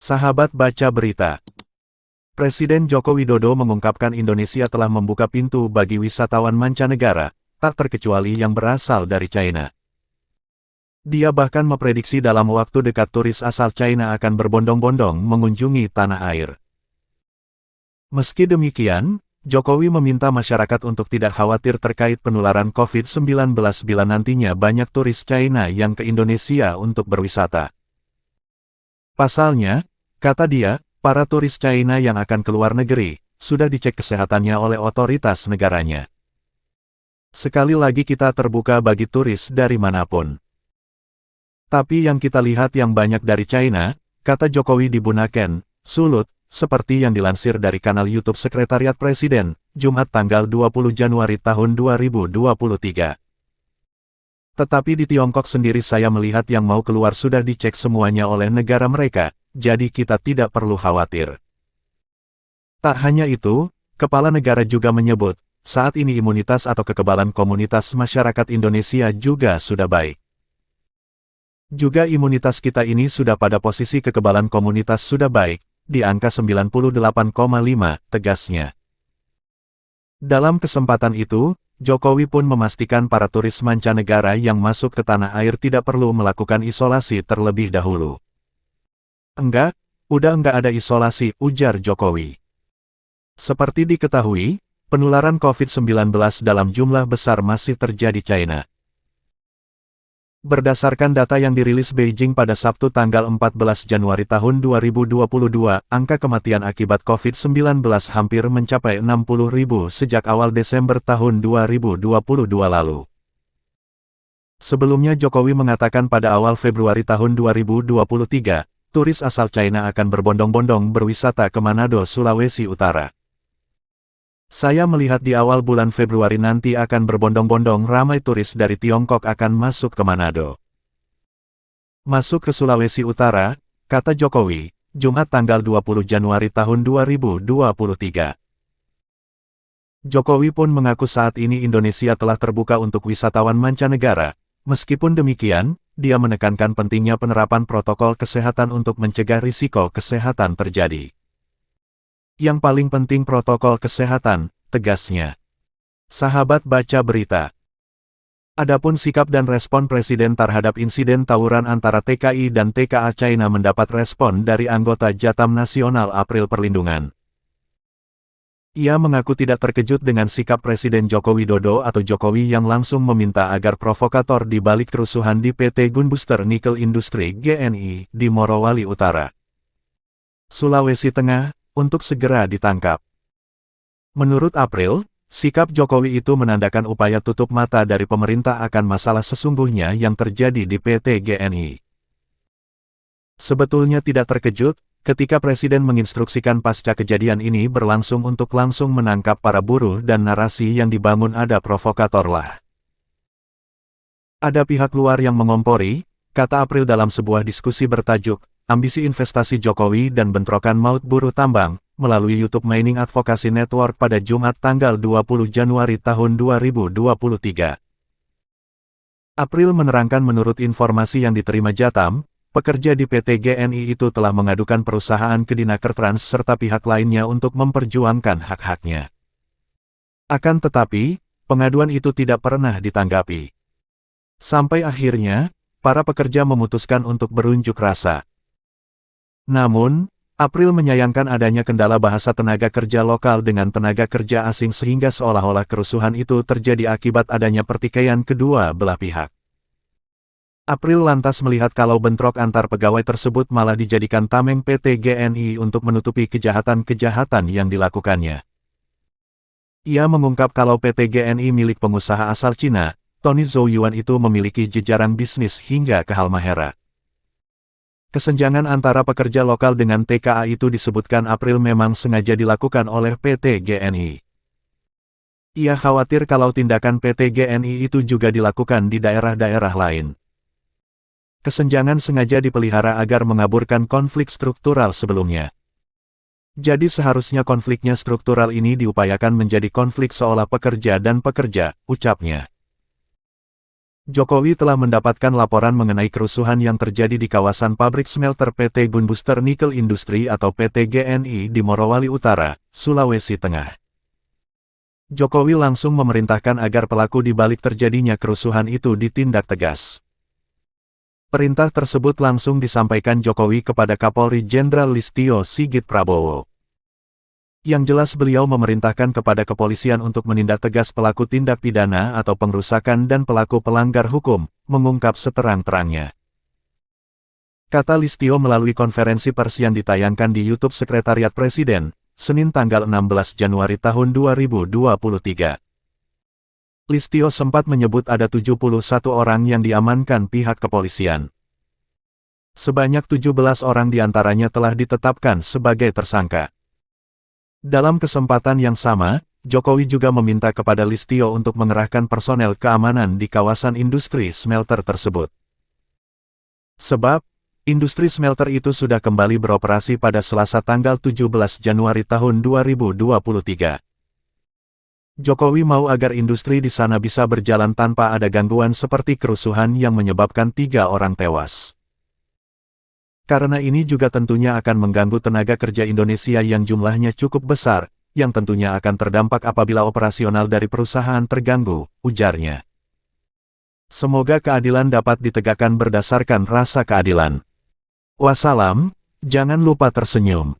Sahabat baca berita. Presiden Joko Widodo mengungkapkan Indonesia telah membuka pintu bagi wisatawan mancanegara, tak terkecuali yang berasal dari China. Dia bahkan memprediksi dalam waktu dekat turis asal China akan berbondong-bondong mengunjungi tanah air. Meski demikian, Jokowi meminta masyarakat untuk tidak khawatir terkait penularan COVID-19 bila nantinya banyak turis China yang ke Indonesia untuk berwisata. Pasalnya, kata dia, para turis China yang akan keluar negeri, sudah dicek kesehatannya oleh otoritas negaranya. Sekali lagi kita terbuka bagi turis dari manapun. Tapi yang kita lihat yang banyak dari China, kata Jokowi di Bunaken, Sulut, seperti yang dilansir dari kanal YouTube Sekretariat Presiden, Jumat tanggal 20 Januari tahun 2023. Tetapi di Tiongkok sendiri saya melihat yang mau keluar sudah dicek semuanya oleh negara mereka, jadi kita tidak perlu khawatir. Tak hanya itu, Kepala Negara juga menyebut, saat ini imunitas atau kekebalan komunitas masyarakat Indonesia juga sudah baik. Juga imunitas kita ini sudah pada posisi kekebalan komunitas sudah baik, di angka 98,5, tegasnya. Dalam kesempatan itu, Jokowi pun memastikan para turis mancanegara yang masuk ke tanah air tidak perlu melakukan isolasi terlebih dahulu. Enggak, udah enggak ada isolasi, ujar Jokowi. Seperti diketahui, penularan COVID-19 dalam jumlah besar masih terjadi China. Berdasarkan data yang dirilis Beijing pada Sabtu tanggal 14 Januari tahun 2022, angka kematian akibat COVID-19 hampir mencapai 60.000 sejak awal Desember tahun 2022 lalu. Sebelumnya Jokowi mengatakan pada awal Februari tahun 2023, turis asal China akan berbondong-bondong berwisata ke Manado, Sulawesi Utara. Saya melihat di awal bulan Februari nanti akan berbondong-bondong ramai turis dari Tiongkok akan masuk ke Manado. Masuk ke Sulawesi Utara, kata Jokowi, Jumat tanggal 20 Januari tahun 2023. Jokowi pun mengaku saat ini Indonesia telah terbuka untuk wisatawan mancanegara. Meskipun demikian, dia menekankan pentingnya penerapan protokol kesehatan untuk mencegah risiko kesehatan terjadi. Yang paling penting protokol kesehatan, tegasnya. Sahabat baca berita. Adapun sikap dan respon Presiden terhadap insiden tawuran antara TKI dan TKA China mendapat respon dari anggota Jatam Nasional April Perlindungan. Ia mengaku tidak terkejut dengan sikap Presiden Joko Widodo atau Jokowi yang langsung meminta agar provokator di balik kerusuhan di PT Gunbuster Nickel Industri GNI di Morowali Utara, Sulawesi Tengah, untuk segera ditangkap. Menurut April, sikap Jokowi itu menandakan upaya tutup mata dari pemerintah akan masalah sesungguhnya yang terjadi di PT GNI. Sebetulnya tidak terkejut, ketika Presiden menginstruksikan pasca kejadian ini berlangsung untuk langsung menangkap para buruh dan narasi yang dibangun ada provokator lah. Ada pihak luar yang mengompori, kata April dalam sebuah diskusi bertajuk, Ambisi Investasi Jokowi dan Bentrokan Maut Buruh Tambang, melalui YouTube Mining Advocacy Network pada Jumat tanggal 20 Januari tahun 2023. April menerangkan menurut informasi yang diterima Jatam, pekerja di PT GNI itu telah mengadukan perusahaan ke Dinakertrans serta pihak lainnya untuk memperjuangkan hak-haknya. Akan tetapi, pengaduan itu tidak pernah ditanggapi. Sampai akhirnya, para pekerja memutuskan untuk berunjuk rasa. Namun, April menyayangkan adanya kendala bahasa tenaga kerja lokal dengan tenaga kerja asing sehingga seolah-olah kerusuhan itu terjadi akibat adanya pertikaian kedua belah pihak. April lantas melihat kalau bentrok antar pegawai tersebut malah dijadikan tameng PT GNI untuk menutupi kejahatan-kejahatan yang dilakukannya. Ia mengungkap kalau PT GNI milik pengusaha asal Cina, Tony Zhou Yuan itu memiliki jejaring bisnis hingga ke Halmahera. Kesenjangan antara pekerja lokal dengan TKA itu disebutkan April memang sengaja dilakukan oleh PT GNI. Ia khawatir kalau tindakan PT GNI itu juga dilakukan di daerah-daerah lain. Kesenjangan sengaja dipelihara agar mengaburkan konflik struktural sebelumnya. Jadi seharusnya konfliknya struktural ini diupayakan menjadi konflik seolah pekerja dan pekerja, ucapnya. Jokowi telah mendapatkan laporan mengenai kerusuhan yang terjadi di kawasan pabrik smelter PT Gunbuster Nickel Industri atau PT GNI di Morowali Utara, Sulawesi Tengah. Jokowi langsung memerintahkan agar pelaku di balik terjadinya kerusuhan itu ditindak tegas. Perintah tersebut langsung disampaikan Jokowi kepada Kapolri Jenderal Listio Sigit Prabowo. Yang jelas beliau memerintahkan kepada kepolisian untuk menindak tegas pelaku tindak pidana atau pengrusakan dan pelaku pelanggar hukum, mengungkap seterang-terangnya. Kata Listio melalui konferensi pers yang ditayangkan di YouTube Sekretariat Presiden, Senin tanggal 16 Januari tahun 2023. Listio sempat menyebut ada 71 orang yang diamankan pihak kepolisian. Sebanyak 17 orang diantaranya telah ditetapkan sebagai tersangka. Dalam kesempatan yang sama, Jokowi juga meminta kepada Listio untuk mengerahkan personel keamanan di kawasan industri smelter tersebut. Sebab, industri smelter itu sudah kembali beroperasi pada Selasa tanggal 17 Januari tahun 2023. Jokowi mau agar industri di sana bisa berjalan tanpa ada gangguan seperti kerusuhan yang menyebabkan 3 orang tewas. Karena ini juga tentunya akan mengganggu tenaga kerja Indonesia yang jumlahnya cukup besar, yang tentunya akan terdampak apabila operasional dari perusahaan terganggu, ujarnya. Semoga keadilan dapat ditegakkan berdasarkan rasa keadilan. Wassalam, jangan lupa tersenyum.